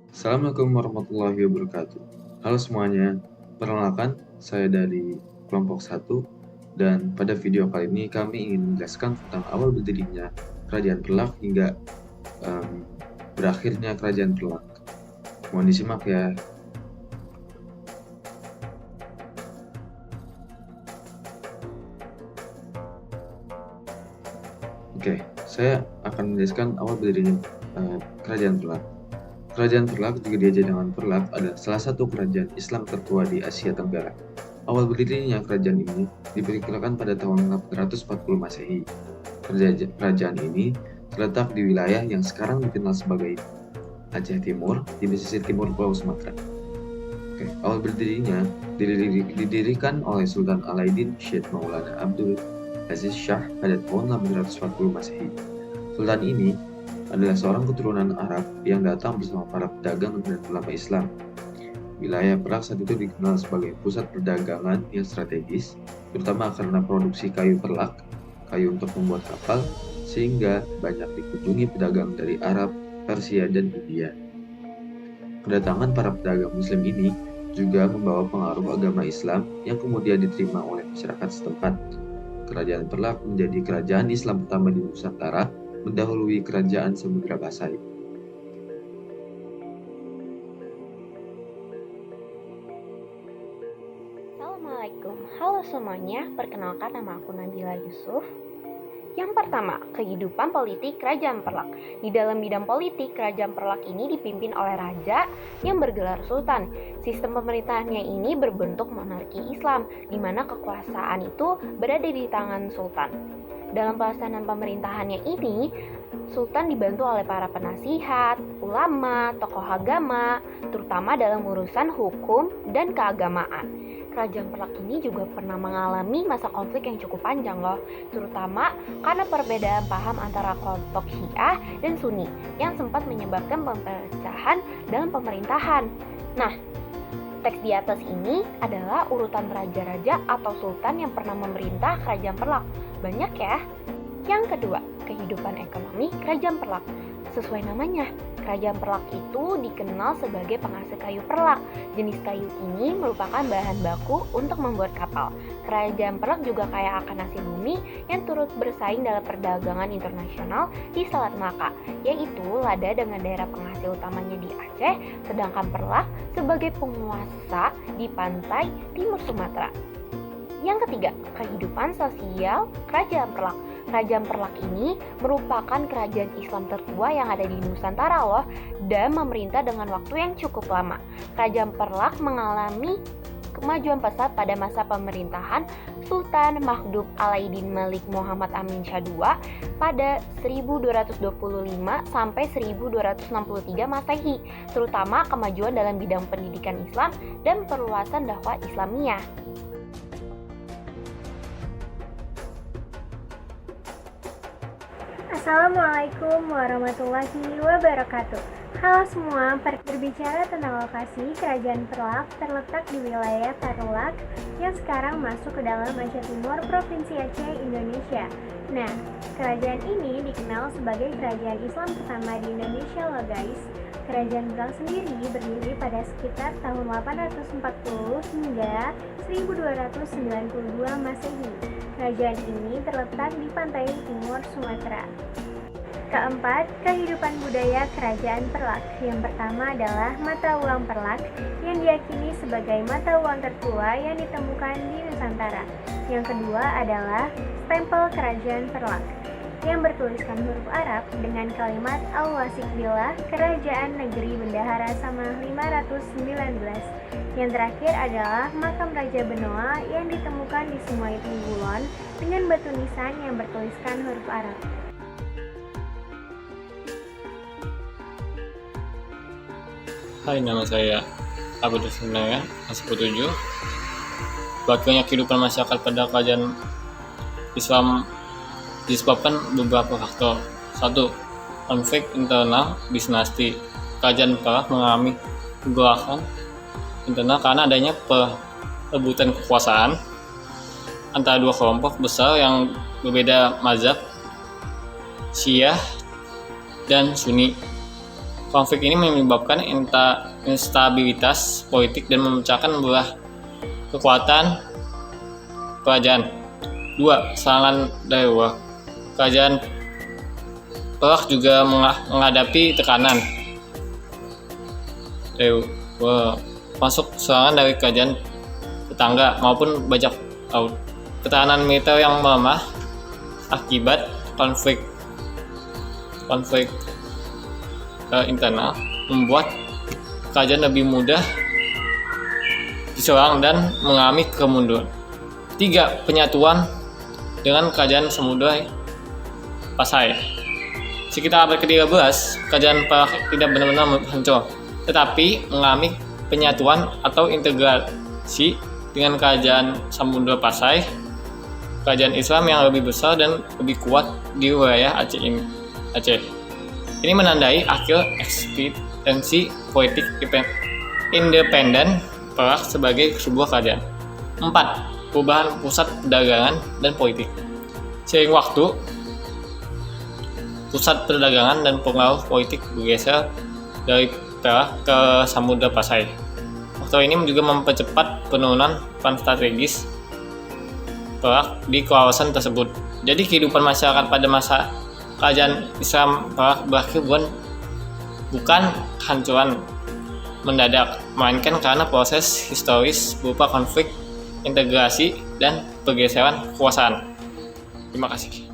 Assalamualaikum warahmatullahi wabarakatuh. Halo semuanya, perkenalkan saya dari kelompok 1 dan pada video kali ini kami ingin menjelaskan tentang awal berdirinya Kerajaan Perlak hingga berakhirnya Kerajaan Perlak. Mohon disimak ya. Oke, saya akan menjelaskan awal berdirinya Kerajaan Perlak. Kerajaan Perlak, juga diajar dengan Perlak, adalah salah satu kerajaan Islam tertua di Asia Tenggara. Awal berdirinya kerajaan ini diperkirakan pada tahun 840 Masehi. Kerajaan ini terletak di wilayah yang sekarang dikenal sebagai Aceh Timur, di pesisir timur Pulau Sumatera. Oke, awal berdirinya didirikan oleh Sultan Alauddin Syed Maulana Abdul Aziz Shah pada tahun 840 Masehi. Sultan ini adalah seorang keturunan Arab yang datang bersama para pedagang dan ulama Islam. Wilayah Perak saat itu dikenal sebagai pusat perdagangan yang strategis, terutama karena produksi kayu perlak, kayu untuk membuat kapal, sehingga banyak dikunjungi pedagang dari Arab, Persia, dan India. Kedatangan para pedagang Muslim ini juga membawa pengaruh agama Islam yang kemudian diterima oleh masyarakat setempat. Kerajaan Perlak menjadi kerajaan Islam pertama di Nusantara, mendahului kerajaan Samudra Pasai. Assalamualaikum, halo semuanya, perkenalkan nama aku Nabila Yusuf. Yang pertama, kehidupan politik Kerajaan Perlak. Di dalam bidang politik, Kerajaan Perlak ini dipimpin oleh raja yang bergelar sultan. Sistem pemerintahannya ini berbentuk monarki Islam, di mana kekuasaan itu berada di tangan sultan. Dalam pelaksanaan pemerintahannya ini, sultan dibantu oleh para penasihat, ulama, tokoh agama, terutama dalam urusan hukum dan keagamaan. Kerajaan Perlak ini juga pernah mengalami masa konflik yang cukup panjang loh, terutama karena perbedaan paham antara kelompok Syiah dan Sunni yang sempat menyebabkan perpecahan dalam pemerintahan. Nah, teks di atas ini adalah urutan raja-raja atau sultan yang pernah memerintah Kerajaan Perlak. Banyak ya. Yang kedua, kehidupan ekonomi Kerajaan Perlak. Sesuai namanya, Kerajaan Perlak itu dikenal sebagai penghasil kayu perlak. Jenis kayu ini merupakan bahan baku untuk membuat kapal. Kerajaan Perlak juga kaya akan hasil bumi yang turut bersaing dalam perdagangan internasional di Selat Melaka, yaitu lada dengan daerah penghasil utamanya di Aceh, sedangkan Perlak sebagai penguasa di pantai timur Sumatera. Yang ketiga, kehidupan sosial Kerajaan Perlak. Kerajaan Perlak ini merupakan kerajaan Islam tertua yang ada di Nusantara loh, dan memerintah dengan waktu yang cukup lama. Kerajaan Perlak mengalami kemajuan pesat pada masa pemerintahan Sultan Mahmud Alauddin Malik Muhammad Amin Shah II pada 1225 sampai 1263 Masehi, terutama kemajuan dalam bidang pendidikan Islam dan perluasan dakwah Islamiyah. Assalamualaikum warahmatullahi wabarakatuh. Halo semua, berbicara tentang lokasi Kerajaan Perlak terletak di wilayah Tarulak yang sekarang masuk ke dalam Aceh Timur, Provinsi Aceh, Indonesia. Nah, kerajaan ini dikenal sebagai kerajaan Islam pertama di Indonesia loh guys. Kerajaan Perlak sendiri berdiri pada sekitar tahun 840 hingga 1292 Masehi. Kerajaan ini terletak di pantai timur Sumatera. Keempat, kehidupan budaya Kerajaan Perlak. Yang pertama adalah mata uang Perlak yang diyakini sebagai mata uang tertua yang ditemukan di Nusantara. Yang kedua adalah stempel Kerajaan Perlak yang bertuliskan huruf Arab dengan kalimat Al-Wasik Billah, Kerajaan Negeri Bendahara Samah 519. Yang terakhir adalah makam Raja Benoa yang ditemukan di Sungai Tunggulon dengan batu nisan yang bertuliskan huruf Arab. Hai, nama saya Abdul Sunaya, Aspo 7. Bagaimana kehidupan masyarakat pada kerajaan Islam disebabkan beberapa faktor. 1. Konflik internal dinasti. Kerajaan Perlak mengalami kegelapan internal karena adanya perebutan kekuasaan antara dua kelompok besar yang berbeda mazhab, Syiah dan Sunni. Konflik ini menyebabkan instabilitas politik dan memecahkan belah kekuatan kerajaan. 2. Serangan dari luar. Kerajaan Perak juga menghadapi tekanan dari luar, masuk serangan dari kerajaan tetangga maupun bajak laut. Ketahanan militer yang melemah akibat konflik internal membuat kerajaan lebih mudah diserang dan mengalami kemunduran. 3. Penyatuan dengan kerajaan Samudra Pasai. Sekitar abad ke-13, kerajaan Perak tidak benar-benar hancur, tetapi mengalami penyatuan atau integrasi dengan kerajaan Samudra Pasai, kerajaan Islam yang lebih besar dan lebih kuat di wilayah Aceh. Ini menandai akhir eksistensi politik independen Perak sebagai sebuah kerajaan. 4. Perubahan pusat perdagangan dan politik. Seiring waktu, pusat perdagangan dan pengaruh politik bergeser dari Perak ke Samudra Pasai. Faktor ini juga mempercepat penurunan peran strategis Perak di kawasan tersebut. Jadi kehidupan masyarakat pada masa kerajaan Islam Perak berakhir bukan kehancuran mendadak, melainkan karena proses historis berupa konflik, integrasi, dan pergeseran kekuasaan. Terima kasih.